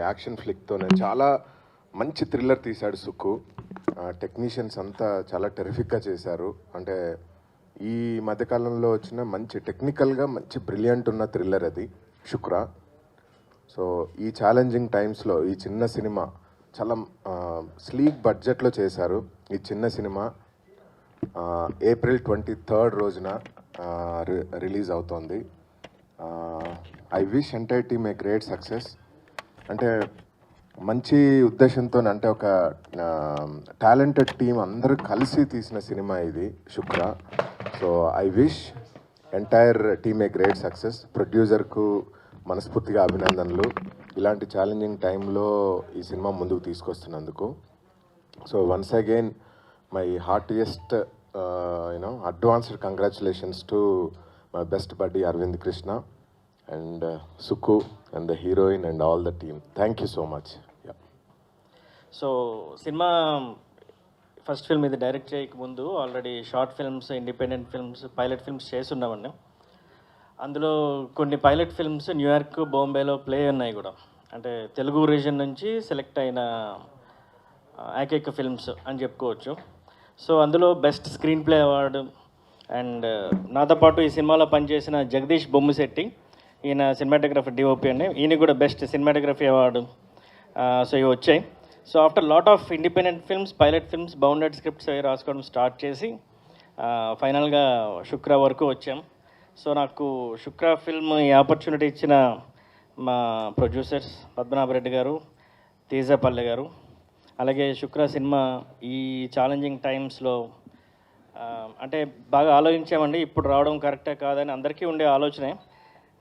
Action ఫ్లిక్తోనే చాలా మంచి thriller తీశాడు సుక్కు. టెక్నీషియన్స్ అంతా చాలా టెరిఫిక్గా చేశారు. అంటే ఈ మధ్యకాలంలో వచ్చిన మంచి టెక్నికల్గా మంచి బ్రిలియంట్ ఉన్న థ్రిల్లర్ అది శుక్ర. సో ఈ ఛాలెంజింగ్ టైమ్స్లో ఈ చిన్న సినిమా చాలా స్లీక్ బడ్జెట్లో చేశారు. ఈ చిన్న సినిమా April 23 రోజున రిలీజ్ అవుతోంది. I wish entire team a great success. అంటే మంచి ఉద్దేశంతో, అంటే ఒక టాలెంటెడ్ టీం అందరూ కలిసి తీసిన సినిమా ఇది Shukra. So I wish entire team a great success. ప్రొడ్యూసర్కు మనస్ఫూర్తిగా అభినందనలు, ఇలాంటి ఛాలెంజింగ్ టైంలో ఈ సినిమా ముందుకు తీసుకొస్తున్నందుకు. So once again my heartiest advanced congratulations to my best buddy Aravind Krishna and Sukku and the heroine and all the team. Thank you so much. So cinema first film ఇది direct చేయకముందు already short films, independent films, pilot films చేస్తున్నామండి. అందులో కొన్ని pilot films New York, బాంబేలో play ఉన్నాయి కూడా. అంటే Telugu reason నుంచి సెలెక్ట్ అయిన ఏకైక ఫిల్మ్స్ అని చెప్పుకోవచ్చు. సో అందులో best screen play award and నాతో పాటు ఈ సినిమాలో పనిచేసిన జగదీష్ బొమ్మిశెట్టి, ఈయన సినిమాటోగ్రఫర్ డిఓపి అండి, ఈయన కూడా బెస్ట్ సినిమాటోగ్రఫీ అవార్డు సో ఇవి వచ్చాయి. So after lot of independent films, pilot films, bounded scripts అవి రాసుకోవడం స్టార్ట్ చేసి ఫైనల్గా శుక్ర వరకు వచ్చాం. సో నాకు శుక్ర ఫిల్మ్ ఈ ఆపర్చునిటీ ఇచ్చిన మా ప్రొడ్యూసర్స్ పద్మనాభరెడ్డి గారు, తేజపల్లె గారు, అలాగే శుక్ర సినిమా ఈ ఛాలెంజింగ్ టైమ్స్లో అంటే బాగా ఆలోచించామండి. ఇప్పుడు రావడం కరెక్టే కాదని అందరికీ ఉండే ఆలోచనే.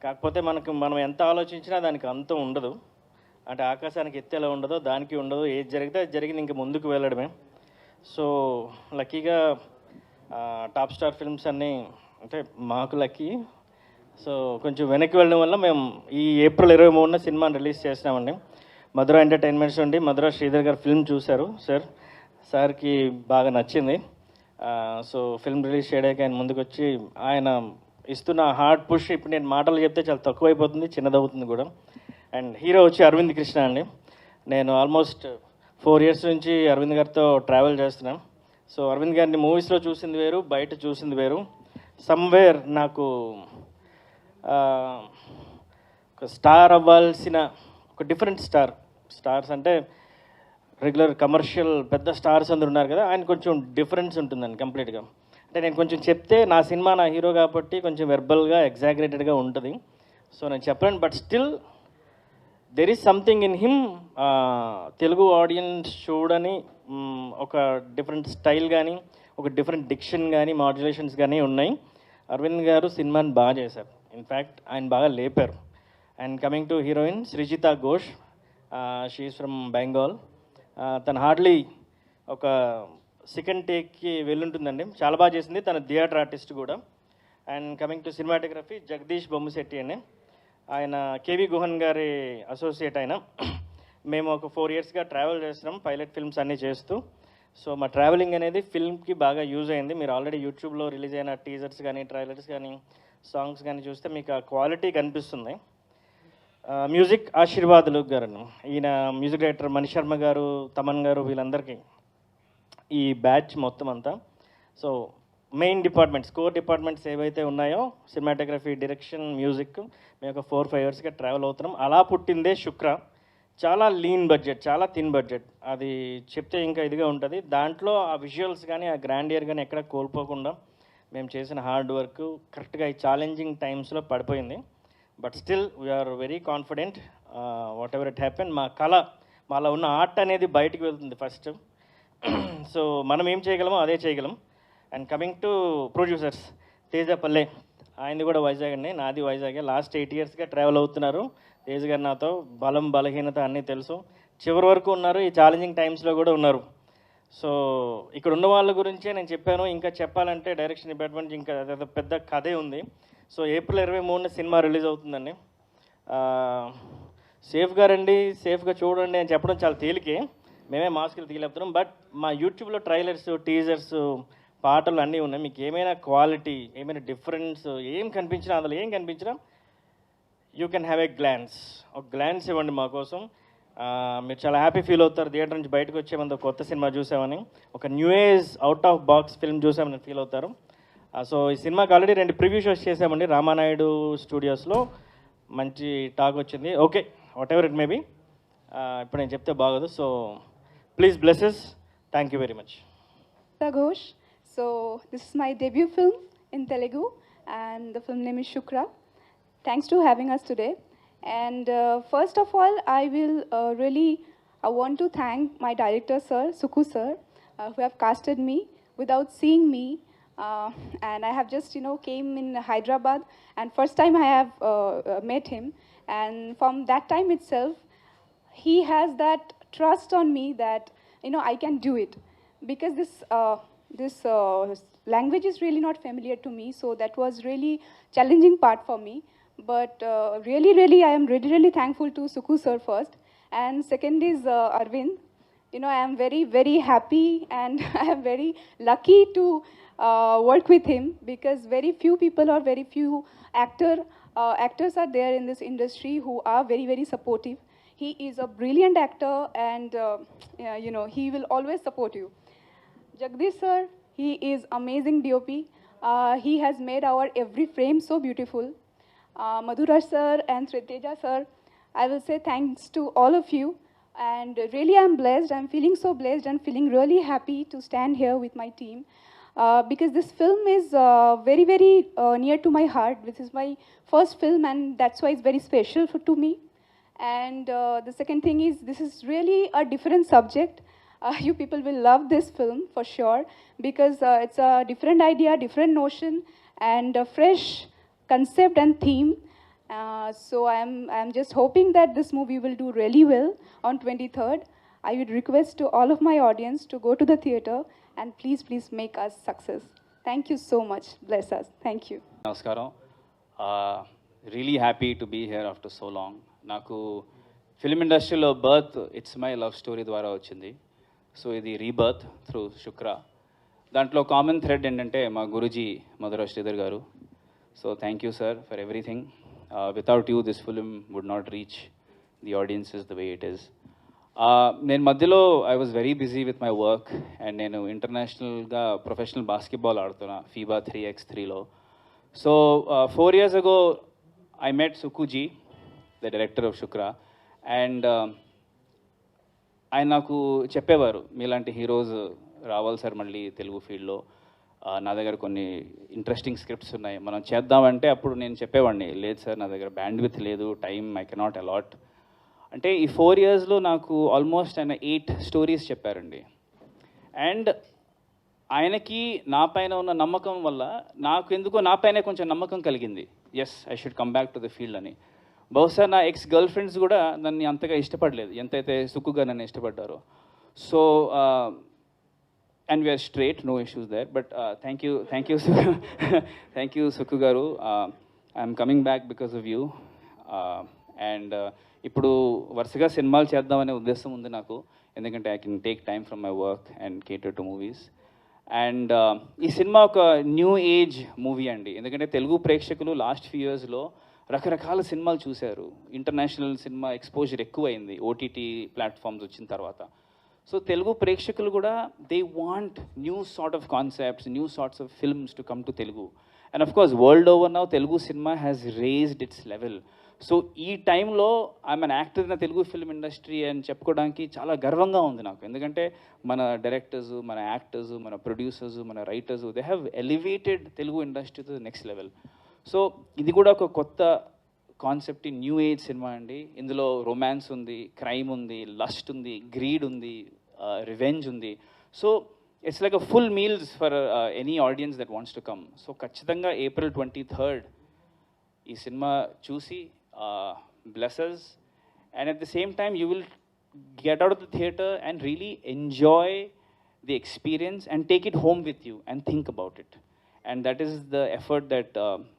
కాకపోతే మనం ఎంత ఆలోచించినా దానికి అంతం ఉండదు. అంటే ఆకాశానికి ఎత్తేలా ఉండదో దానికి ఉండదు. ఏది జరిగితే అది జరిగింది, ఇంక ముందుకు వెళ్ళడమే. సో లక్కీగా టాప్ స్టార్ ఫిల్మ్స్ అన్నీ అంటే మాకు లక్కీ. సో కొంచెం వెనక్కి వెళ్ళడం వల్ల మేము ఈ April 23న సినిమాని రిలీజ్ చేసినామండి. మధుర ఎంటర్టైన్మెంట్స్ నుండి మధుర శ్రీధర్ గారు ఫిల్మ్ చూశారు సార్కి బాగా నచ్చింది. సో ఫిల్మ్ రిలీజ్ చేయడానికి ఆయన ముందుకు వచ్చి ఆయన ఇస్తున్న హార్డ్ పుష్, ఇప్పుడు నేను మాటలు చెప్తే చాలా తక్కువైపోతుంది, చిన్నదవుతుంది కూడా. అండ్ హీరో వచ్చి అరవింద్ కృష్ణ అండి. నేను ఆల్మోస్ట్ 4 years నుంచి అరవింద్ గారితో ట్రావెల్ చేస్తున్నాను. సో అరవింద్ గారిని మూవీస్లో చూసింది వేరు, బయట చూసింది వేరు. సమ్వేర్ నాకు ఒక స్టార్ అవ్వాల్సిన ఒక డిఫరెంట్ స్టార్స్ అంటే రెగ్యులర్ కమర్షియల్ పెద్ద స్టార్స్ అందరు ఉన్నారు కదా, ఆయన కొంచెం డిఫరెన్స్ ఉంటుందండి కంప్లీట్గా. అంటే నేను కొంచెం చెప్తే నా సినిమా నా హీరో కాబట్టి కొంచెం వెర్బల్గా ఎగ్జాగరేటెడ్గా ఉంటుంది. సో నేను చెప్పలేను, but still there is something in him. Telugu audience చూడని ఒక డిఫరెంట్ స్టైల్ కానీ, ఒక డిఫరెంట్ డిక్షన్ కానీ, మాడ్యులేషన్స్ కానీ ఉన్నాయి. అరవింద్ గారు సినిమాని బాగా చేశారు. ఇన్ఫ్యాక్ట్ ఆయన బాగా లేపారు. And coming to heroine Srijita Ghosh, she is from Bengal. తను హార్డ్లీ ఒక సెకండ్ టేక్కి వెళ్ళుంటుందండి, చాలా బాగా చేసింది. తన థియేటర్ ఆర్టిస్ట్ కూడా. And coming to cinematography Jagadish Bommisetty అండి, ఆయన కేవి గుహన్ గారి అసోసియేట్. ఆయన మేము ఒక 4 yearsగా ట్రావెల్ చేస్తున్నాం పైలట్ ఫిల్మ్స్ అన్నీ చేస్తూ. సో మా ట్రావెలింగ్ అనేది ఫిల్మ్కి బాగా యూజ్ అయింది. మీరు ఆల్రెడీ యూట్యూబ్లో రిలీజ్ అయిన టీజర్స్ కానీ, ట్రైలర్స్ కానీ, సాంగ్స్ కానీ చూస్తే మీకు ఆ క్వాలిటీ కనిపిస్తుంది. మ్యూజిక్ ఆశీర్వాదులు గారు, ఈయన మ్యూజిక్ డైరెక్టర్ మణిశర్మ గారు, తమన్ గారు, వీళ్ళందరికీ ఈ బ్యాచ్ మొత్తం అంతా. So main departments, core departments ఏవైతే ఉన్నాయో సినిమాటోగ్రఫీ, డైరెక్షన్, మ్యూజిక్, మేము ఒక 4-5 yearsగా ట్రావెల్ అవుతున్నాం. అలా పుట్టిందే శుక్ర. చాలా లీన్ బడ్జెట్, చాలా థిన్ బడ్జెట్. అది చెప్తే ఇంకా ఇదిగా ఉంటుంది. దాంట్లో ఆ విజువల్స్ కానీ, ఆ గ్రాండియర్ కానీ ఎక్కడ కోల్పోకుండా మేము చేసిన హార్డ్ వర్క్ కరెక్ట్గా ఈ ఛాలెంజింగ్ టైమ్స్లో పడిపోయింది. But still we are very confident. Whatever it happen, మా కళ, మాలో ఉన్న ఆర్ట్ అనేది బయటికి వెళ్తుంది ఫస్ట్. సో మనం ఏం చేయగలమో అదే చేయగలం. అండ్ కమింగ్ టు ప్రొడ్యూసర్స్, తేజపల్లె, ఆయనది కూడా వైజాగ్ అండి, నాది వైజాగే. లాస్ట్ 8 yearsగా ట్రావెల్ అవుతున్నారు తేజ్ గారు నాతో. బలం బలహీనత అన్నీ తెలుసు, చివరి వరకు ఉన్నారు, ఈ ఛాలెంజింగ్ టైమ్స్లో కూడా ఉన్నారు. సో ఇక్కడ ఉన్న వాళ్ళ గురించే నేను చెప్పాను. ఇంకా చెప్పాలంటే డైరెక్షన్ డిపార్ట్మెంట్ ఇంకా పెద్ద కథే ఉంది. సో April 23న సినిమా రిలీజ్ అవుతుందండి. సేఫ్గా రండి, సేఫ్గా చూడండి అని చెప్పడం చాలా తేలికే, మేమే మాస్కులు తీయలేపుతున్నాం. బట్ మా యూట్యూబ్లో ట్రైలర్స్, టీజర్స్, పాటలు అన్నీ ఉన్నాయి. మీకు ఏమైనా క్వాలిటీ, ఏమైనా డిఫరెన్స్ ఏం కనిపించినా, అందులో ఏం కనిపించినా you can have a glance, ఒక గ్లాన్స్ ఇవ్వండి మా కోసం. మీరు చాలా హ్యాపీ ఫీల్ అవుతారు థియేటర్ నుంచి బయటకు వచ్చే ముందు కొత్త సినిమా చూసామని, ఒక new age out of box film చూసామని ఫీల్ అవుతారు. సో ఈ సినిమాకి ఆల్రెడీ 2 ప్రివ్యూ షోస్ చేసామండి రామానాయుడు స్టూడియోస్లో. మంచి టాక్ వచ్చింది. Okay, whatever it may be, ఇప్పుడు నేను చెప్తే బాగోదు. So please blesses. Thank you very much. Ghosh. So this is my debut film in Telugu, and the film name is Shukra. Thanks to having us today. And first of all, I want to thank my director, sir, Suku sir, who have casted me without seeing me. And I have just, came in Hyderabad, and first time I have met him. And from that time itself, he has that trust on me that, I can do it. Because this language is really not familiar to me, so that was really challenging part for me. But really, I am really thankful to Suku sir first, and second is Arvind. I am very happy, and I am very lucky to work with him, because very few people or very few actors are there in this industry who are very supportive. He is a brilliant actor, and he will always support you. Jagdish sir, he is amazing DOP. He has made our every frame so beautiful. Madhuraj sir and Sriteja sir, I will say thanks to all of you. And really I'm blessed. I'm feeling so blessed and feeling really happy to stand here with my team. Because this film is very near to my heart. This is my first film, and that's why it's very special to me. And the second thing is, this is really a different subject. You people will love this film for sure, because it's a different idea, different notion, and a fresh concept and theme. So I'm just hoping that this movie will do really well on 23rd. I would request to all of my audience to go to the theater and please make us success. Thank you so much. Bless us. Thank you. నమస్కారం. Really happy to be here after so long. నాకు film ఇండస్ట్రీలో birth it's my love story ద్వారా వచ్చింది. So ఇది rebirth through శుక్ర. దాంట్లో common thread ఏంటంటే మా Guruji Madhuraj Sridhar garu. So thank you sir for everything. Without you this film would not reach the audiences the way it is. నేను మధ్యలో I was very busy with my work, and నేను ఇంటర్నేషనల్గా professional basketball ఆడుతున్నా FIBA 3x3లో. So 4 years ago I met Sukuji, the director of Shukra, and ఆయన నాకు చెప్పేవారు, మీలాంటి హీరోస్ రావాలి సార్ మళ్ళీ తెలుగు ఫీల్డ్లో, నా దగ్గర కొన్ని ఇంట్రెస్టింగ్ స్క్రిప్ట్స్ ఉన్నాయి, మనం చేద్దామంటే అప్పుడు నేను చెప్పేవాడిని, లేదు సార్ నా దగ్గర బ్యాండ్విత్ లేదు, టైం ఐ కెనాట్ అలాట్. అంటే ఈ 4 yearsలో నాకు ఆల్మోస్ట్ ఆయన 8 stories చెప్పారండి. అండ్ ఆయనకి నా పైన ఉన్న నమ్మకం వల్ల నాకు ఎందుకో నా పైన కొంచెం నమ్మకం కలిగింది. Yes, I should come back to the field అని. బహుశా నా గర్ల్ ఫ్రెండ్స్ కూడా నన్ను అంతగా ఇష్టపడలేదు ఎంతైతే సుక్కుగా నన్ను ఇష్టపడ్డారో. So and we are straight, no issues there. But thank you Sukku garu. I'm coming back because of you. And ఇప్పుడు వరుసగా సినిమాలు చేద్దామనే ఉద్దేశం ఉంది నాకు, ఎందుకంటే I can take time from my work and cater to movies. And ఈ సినిమా ఒక న్యూ ఏజ్ మూవీ అండి, ఎందుకంటే తెలుగు ప్రేక్షకులు లాస్ట్ ఫ్యూ ఇయర్స్లో రకరకాల సినిమాలు చూశారు. ఇంటర్నేషనల్ సినిమా ఎక్స్పోజర్ ఎక్కువైంది ఓటీటీ ప్లాట్ఫామ్స్ వచ్చిన తర్వాత. సో తెలుగు ప్రేక్షకులు కూడా they want new sort of concepts, new sorts of films to come to Telugu. And of course world over now Telugu cinema has raised its level. So ఈ టైంలో I'm an actor in the Telugu film industry అని చెప్పుకోవడానికి చాలా గర్వంగా ఉంది నాకు, ఎందుకంటే మన డైరెక్టర్స్, మన యాక్టర్స్, మన ప్రొడ్యూసర్స్, మన writers, they have elevated Telugu industry to the next level. So ఇది కూడా ఒక కొత్త కాన్సెప్ట్, న్యూ ఏజ్ సినిమా అండి. ఇందులో రొమాన్స్ ఉంది, క్రైమ్ ఉంది, లస్ట్ ఉంది, గ్రీడ్ ఉంది, రివెంజ్ ఉంది. So it's like a full meals for any audience that wants to come. So ఖచ్చితంగా April 23rd ఈ సినిమా చూసి blesses, and at the same time you will get out of the theater and really enjoy the experience and take it home with you and think about it. And that is the effort that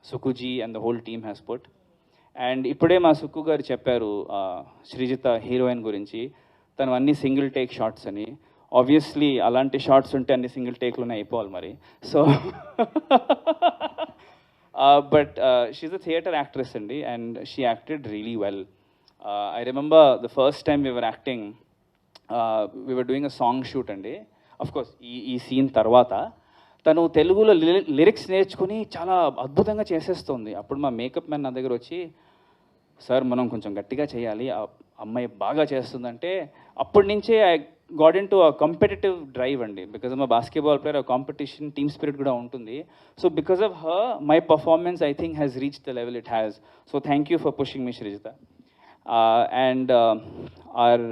Sukuji and the whole team has put. And ఇప్పుడే మా సుక్కు గారు చెప్పారు Srijita heroine గురించి, తను అన్ని single take shots అని. Obviously అలాంటి shots ఉంటే అన్ని సింగిల్ టేక్లోనే అయిపోవాలి మరి. So but she's a theatre actress and she acted really well. I remember the first time we were acting, we were doing a song shoot అండి. Of course ఈ scene తర్వాత తను తెలుగులో లిరిక్స్ నేర్చుకుని చాలా అద్భుతంగా చేసేస్తుంది. అప్పుడు మా మేకప్ మ్యాన్ నా దగ్గర వచ్చి, సార్ మనం కొంచెం గట్టిగా చేయాలి, ఆ అమ్మాయి బాగా చేస్తుందంటే అప్పటి నుంచే I got in to a competitive drive అండి. Because of my basketball player, competition team spirit కూడా ఉంటుంది. So because of her my performance I think has reach the level it has. So thank you for pushing me Srijita. And our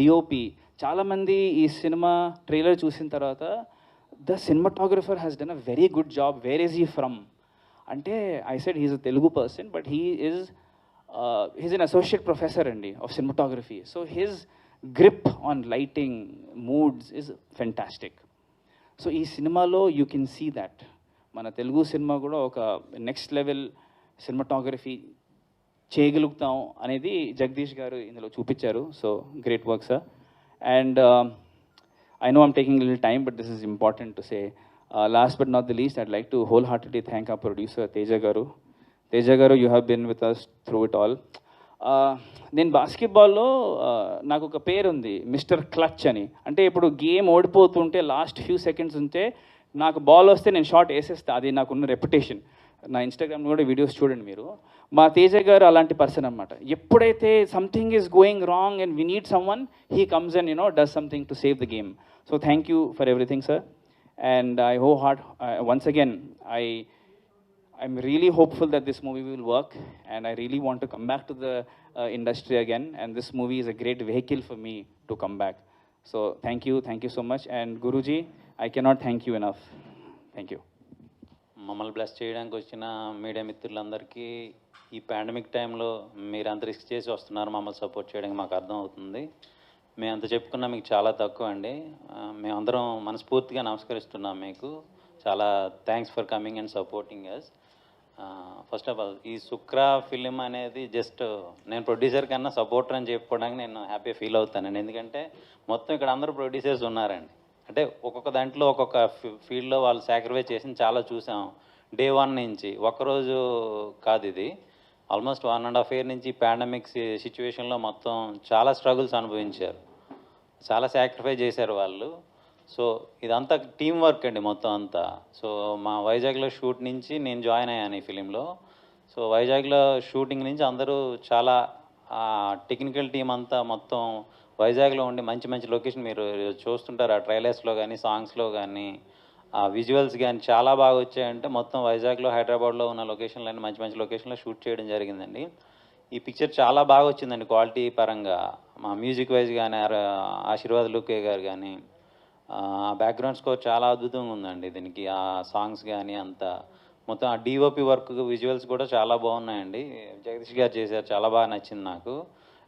DOP, చాలామంది ఈ cinema trailer చూసిన తర్వాత the cinematographer has done a very good job, where is he from అంటే I said he is a Telugu person but he's an associate professor of cinematography. So his grip on lighting, moods is fantastic. So ee cinema lo you can see that mana Telugu cinema kuda oka next level cinematography cheyagalugtam anedi Jagdish garu indulo chupicharu. So great work, sir. And I know I'm taking a little time, but this is important to say. Last but not the least, I'd like to wholeheartedly thank our producer Teja garu. Teja garu, you have been with us through it all. నేను బాస్కెట్బాల్లో నాకు ఒక పేరు ఉంది, mister clutch అని. అంటే ఇప్పుడు game ఓడిపోతుంటే last few seconds ఉంటే నాకు బాల్ వస్తే నేను షాట్ వేసేస్తా, అది నాకున్న రెప్యుటేషన్. నా ఇన్స్టాగ్రామ్లో కూడా వీడియోస్ చూడండి మీరు. మా తేజ గారు అలాంటి పర్సన్ అనమాట. ఎప్పుడైతే something is going wrong and we need some one, he comes and does something to save the game. So thank you for everything, sir. And I once again, I'm really hopeful that this movie will work, and I really want to come back to the industry again, and this movie is a great vehicle for me to come back. So thank you so much. And Guruji, I cannot thank you enough. Thank you. మమ్మల్ని bless చేయడానికి వచ్చిన media మిత్రులందరికీ ఈ pandemic టైంలో మీరు అంత risk చేసి వస్తున్నారు మమ్మల్ని సపోర్ట్ చేయడానికి మాకు అర్థం అవుతుంది. మేము అంత చెప్పుకున్నా మీకు చాలా తక్కువ అండి. మేమందరం మనస్ఫూర్తిగా నమస్కరిస్తున్నాం మీకు. చాలా thanks for coming and supporting us. First of all ఈ శుక్ర ఫిలిం అనేది జస్ట్ నేను ప్రొడ్యూసర్ కన్నా సపోర్టర్ అని చెప్పుకోవడానికి నేను హ్యాపీ ఫీల్ అవుతానండి. ఎందుకంటే మొత్తం ఇక్కడ అందరూ ప్రొడ్యూసర్స్ ఉన్నారండి. అంటే ఒక్కొక్క దాంట్లో ఒక్కొక్క ఫీల్డ్లో వాళ్ళు సాక్రిఫైస్ చేసి చాలా చూసాం. డే 1 నుంచి ఒక్కరోజు కాదు, ఇది ఆల్మోస్ట్ 1.5 year నుంచి పాండమిక్ సిచ్యువేషన్లో మొత్తం చాలా స్ట్రగుల్స్ అనుభవించారు, చాలా సాక్రిఫైస్ చేశారు వాళ్ళు. సో ఇదంతా టీం వర్క్ అండి మొత్తం అంతా. సో మా వైజాగ్లో షూట్ నుంచి నేను జాయిన్ అయ్యాను ఈ ఫిలింలో. సో వైజాగ్లో షూటింగ్ నుంచి అందరూ చాలా టెక్నికల్ టీం అంతా మొత్తం వైజాగ్లో ఉండి మంచి మంచి లొకేషన్ మీరు చూస్తుంటారు ఆ ట్రైలర్స్లో కానీ సాంగ్స్లో కానీ ఆ విజువల్స్ కానీ చాలా బాగా వచ్చాయంటే మొత్తం వైజాగ్లో హైదరాబాద్లో ఉన్న లొకేషన్లన్నీ మంచి మంచి లొకేషన్లో షూట్ చేయడం జరిగిందండి. ఈ పిక్చర్ చాలా బాగా వచ్చిందండి క్వాలిటీ పరంగా. మా మ్యూజిక్ వైజ్ కానీ ఆశీర్వాద్ లుకే గారు కానీ బ్యాక్గ్రౌండ్ స్కోర్ చాలా అద్భుతంగా ఉందండి దీనికి. ఆ సాంగ్స్ కానీ అంతా మొత్తం ఆ డిఓపి వర్క్ విజువల్స్ కూడా చాలా బాగున్నాయండి. జగదీష్ గారు చేశారు, చాలా బాగా నచ్చింది నాకు.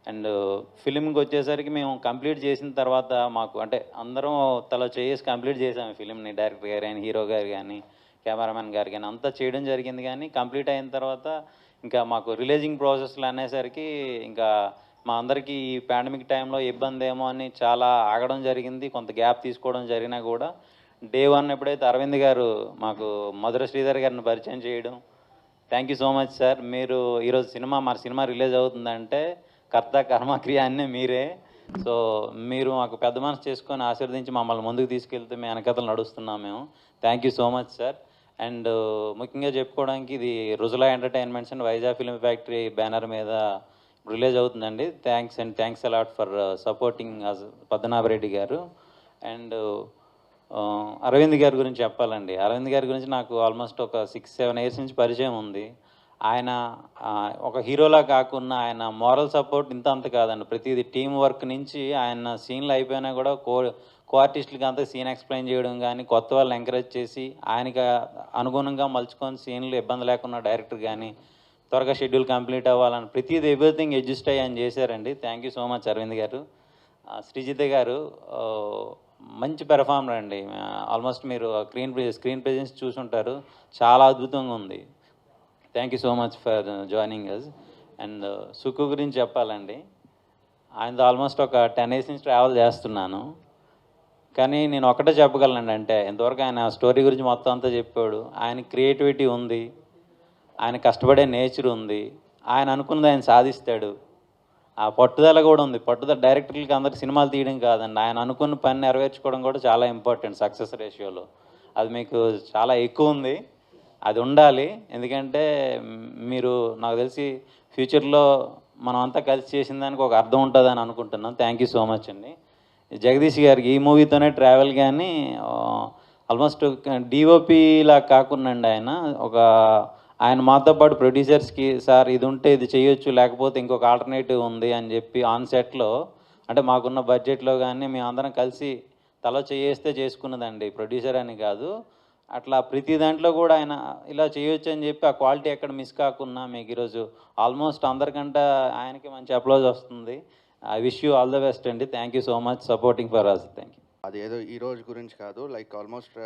అండ్ ఫిలింకి వచ్చేసరికి మేము కంప్లీట్ చేసిన తర్వాత మాకు అంటే అందరం తల చేసి కంప్లీట్ చేసాము ఫిలింని. డైరెక్టర్ గారు కానీ, హీరో గారు కానీ, కెమెరామెన్ గారు కానీ అంతా చేయడం జరిగింది. కానీ కంప్లీట్ అయిన తర్వాత ఇంకా మాకు రిలీజింగ్ ప్రాసెస్లు అనేసరికి ఇంకా మా అందరికీ ఈ పాండమిక్ టైంలో ఇబ్బంది ఏమో అని చాలా ఆగడం జరిగింది. కొంత గ్యాప్ తీసుకోవడం జరిగినా కూడా డే 1 ఎప్పుడైతే అరవింద్ గారు మాకు మధుర శ్రీధర్ గారిని పరిచయం చేయడం, thank you so much sir. మీరు ఈరోజు మా సినిమా రిలీజ్ అవుతుందంటే కర్త కర్మక్రియ అన్నీ మీరే. సో మీరు మాకు పెద్ద మనసు చేసుకొని ఆశీర్వదించి మమ్మల్ని ముందుకు తీసుకెళ్తే మేము వెనకతలు నడుస్తున్నాం మేము. Thank you so much sir. And ముఖ్యంగా చెప్పుకోవడానికి ఇది Rujula entertainments and Vizag film factory banner మీద రిలీజ్ అవుతుందండి. Thanks a lot for supporting Padmanabha Reddy garu. And Arvind గారి గురించి చెప్పాలండి. అరవింద్ గారి గురించి నాకు ఆల్మోస్ట్ ఒక 6-7 years నుంచి పరిచయం ఉంది. ఆయన ఒక హీరోలా కాకుండా ఆయన మోరల్ సపోర్ట్ ఇంత అంత కాదండి. ప్రతిదీ టీం వర్క్ నుంచి ఆయన సీన్లు అయిపోయినా కూడా కో ఆర్టిస్టులకి అంతా సీన్ ఎక్స్ప్లెయిన్ చేయడం కానీ, కొత్త వాళ్ళని ఎంకరేజ్ చేసి ఆయనకి అనుగుణంగా మలుచుకొని సీన్లు ఇబ్బంది లేకుండా డైరెక్టర్ కానీ త్వరగా షెడ్యూల్ కంప్లీట్ అవ్వాలని ప్రతిదీ ఎవ్రీథింగ్ అడ్జస్ట్ అయ్యి ఆయన చేశారండి. Thank you so much Aravind గారు. శ్రీజిత్ గారు మంచి పెర్ఫార్మర్ అండి. ఆల్మోస్ట్ మీరు స్క్రీన్ ప్రెజెన్స్ చూసుంటారు, చాలా అద్భుతంగా ఉంది. Thank you so much for joining us. And Sukku గురించి చెప్పాలండి, ఆయనతో ఆల్మోస్ట్ ఒక 10 years నుంచి ట్రావెల్ చేస్తున్నాను. కానీ నేను ఒకటే చెప్పగలనండి, అంటే ఇంతవరకు ఆయన స్టోరీ గురించి మొత్తం అంతా చెప్పాడు. ఆయన క్రియేటివిటీ ఉంది, ఆయన కష్టపడే నేచర్ ఉంది, ఆయన అనుకున్నది ఆయన సాధిస్తాడు. ఆ పట్టుదల కూడా ఉంది. పట్టుదల డైరెక్టర్లకి అందరికి సినిమాలు తీయడం కాదండి, ఆయన అనుకున్న పని నెరవేర్చుకోవడం కూడా చాలా ఇంపార్టెంట్ సక్సెస్ రేషియోలో. అది మీకు చాలా ఎక్కువ ఉంది, అది ఉండాలి. ఎందుకంటే మీరు నాకు తెలిసి ఫ్యూచర్లో మనం అంతా కలిసి చేసిన దానికి ఒక అర్థం ఉంటుందని అనుకుంటున్నాం. థ్యాంక్ యూ సో మచ్ అండి. జగదీష్ గారికి ఈ మూవీతోనే ట్రావెల్ కానీ ఆల్మోస్ట్ డిఓపిలా కాకుండా అండి, ఆయన మాతో పాటు ప్రొడ్యూసర్స్కి సార్ ఇది ఉంటే ఇది చేయొచ్చు, లేకపోతే ఇంకొక ఆల్టర్నేటివ్ ఉంది అని చెప్పి ఆన్ సెట్లో, అంటే మాకున్న బడ్జెట్లో కానీ మేమందరం కలిసి తల చేస్తే చేసుకున్నదండి, ప్రొడ్యూసర్ అని కాదు. అట్లా ప్రతి దాంట్లో కూడా ఆయన ఇలా చేయొచ్చు అని చెప్పి ఆ క్వాలిటీ ఎక్కడ మిస్ కాకుండా మీకు ఈరోజు ఆల్మోస్ట్ అందరికంటే ఆయనకి మంచి అప్లోజ్ వస్తుంది. I wish you all the best అండి. Thank you so much supporting for us. Thank you. అదేదో ఈ రోజు గురించి కాదు, లైక్ ఆల్మోస్ట్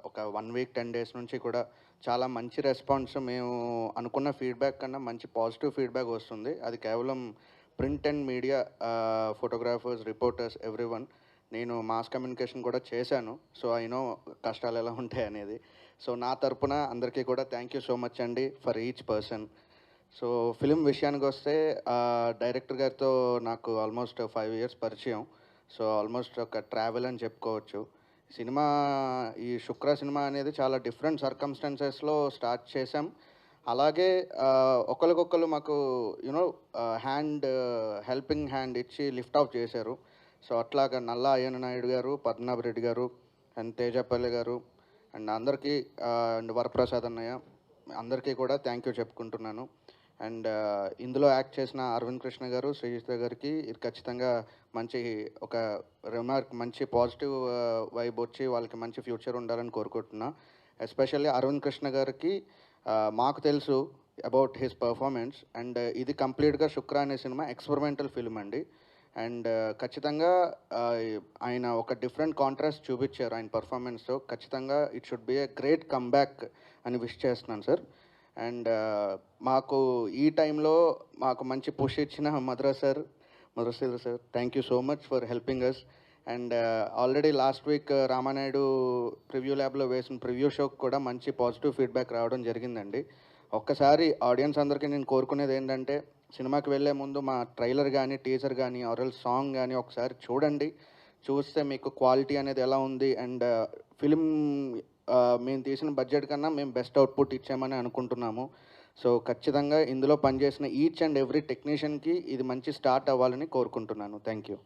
ఒక 1 వీక్ 10 డేస్ నుంచి కూడా చాలా మంచి రెస్పాన్స్, మేము అనుకున్న ఫీడ్బ్యాక్ కన్నా మంచి పాజిటివ్ ఫీడ్బ్యాక్ వస్తుంది. అది కేవలం print and media, photographers, reporters, everyone. నేను మాస్ కమ్యూనికేషన్ కూడా చేశాను, సో ఐ నో కష్టాలు ఎలా ఉంటాయి అనేది. సో నా తరపున అందరికీ కూడా థ్యాంక్ యూ సో మచ్ అండి for each person. So film విషయానికి వస్తే డైరెక్టర్ గారితో నాకు ఆల్మోస్ట్ 5 years పరిచయం. సో ఆల్మోస్ట్ ఒక ట్రావెల్ అని చెప్పుకోవచ్చు. సినిమా, ఈ శుక్ర సినిమా అనేది చాలా డిఫరెంట్ సర్కమ్స్టాన్సెస్లో స్టార్ట్ చేసాం. అలాగే ఒకరికొకరు మాకు యూనో హెల్పింగ్ హ్యాండ్ ఇచ్చి లిఫ్ట్ ఆఫ్ చేశారు. సో అట్లాగా నల్లా అయ్యన్న నాయుడు గారు, పద్మనాభ రెడ్డి గారు, అండ్ తేజపల్లి గారు, అండ్ అందరికీ, అండ్ వరప్రసాద్ అన్నయ్య, అందరికీ కూడా థ్యాంక్ యూ చెప్పుకుంటున్నాను. అండ్ ఇందులో యాక్ట్ చేసిన అరవింద్ కృష్ణ గారు, శ్రీజిత్ గారికి ఇది ఖచ్చితంగా మంచి ఒక రిమార్క్, మంచి పాజిటివ్ వైబ్ వచ్చి వాళ్ళకి మంచి ఫ్యూచర్ ఉండాలని కోరుకుంటున్నా. ఎస్పెషల్లీ అరవింద్ కృష్ణ గారికి మాకు తెలుసు అబౌట్ హిస్ పర్ఫార్మెన్స్, అండ్ ఇది కంప్లీట్గా శుక్ర అనే సినిమా ఎక్స్పెరిమెంటల్ ఫిల్మ్ అండి. అండ్ ఖచ్చితంగా ఆయన ఒక డిఫరెంట్ కాంట్రాస్ట్ చూపించారు ఆయన పర్ఫార్మెన్స్తో. ఖచ్చితంగా it should be a great comeback అని విష్ చేస్తున్నాను సార్. అండ్ మాకు ఈ టైంలో మాకు మంచి పుష్ ఇచ్చిన Madhurashila sir, thank you so much for helping us. And already last week Ramanaidu preview ల్యాబ్లో వేసిన ప్రివ్యూ షోకి కూడా మంచి పాజిటివ్ ఫీడ్బ్యాక్ రావడం జరిగిందండి. ఒక్కసారి ఆడియన్స్ అందరికీ నేను కోరుకునేది ఏంటంటే, సినిమాకి వెళ్ళే ముందు మా ట్రైలర్ కానీ, టీజర్ కానీ, ఆరల్ సాంగ్ కానీ ఒకసారి చూడండి. చూస్తే మీకు క్వాలిటీ అనేది ఎలా ఉంది, అండ్ ఫిలిం మేము తీసిన బడ్జెట్ కన్నా మేము బెస్ట్ అవుట్పుట్ ఇచ్చామని అనుకుంటున్నాము. సో ఖచ్చితంగా ఇందులో పనిచేసిన ఈచ్ అండ్ ఎవ్రీ టెక్నీషియన్కి ఇది మంచి స్టార్ట్ అవ్వాలని కోరుకుంటున్నాను. Thank you.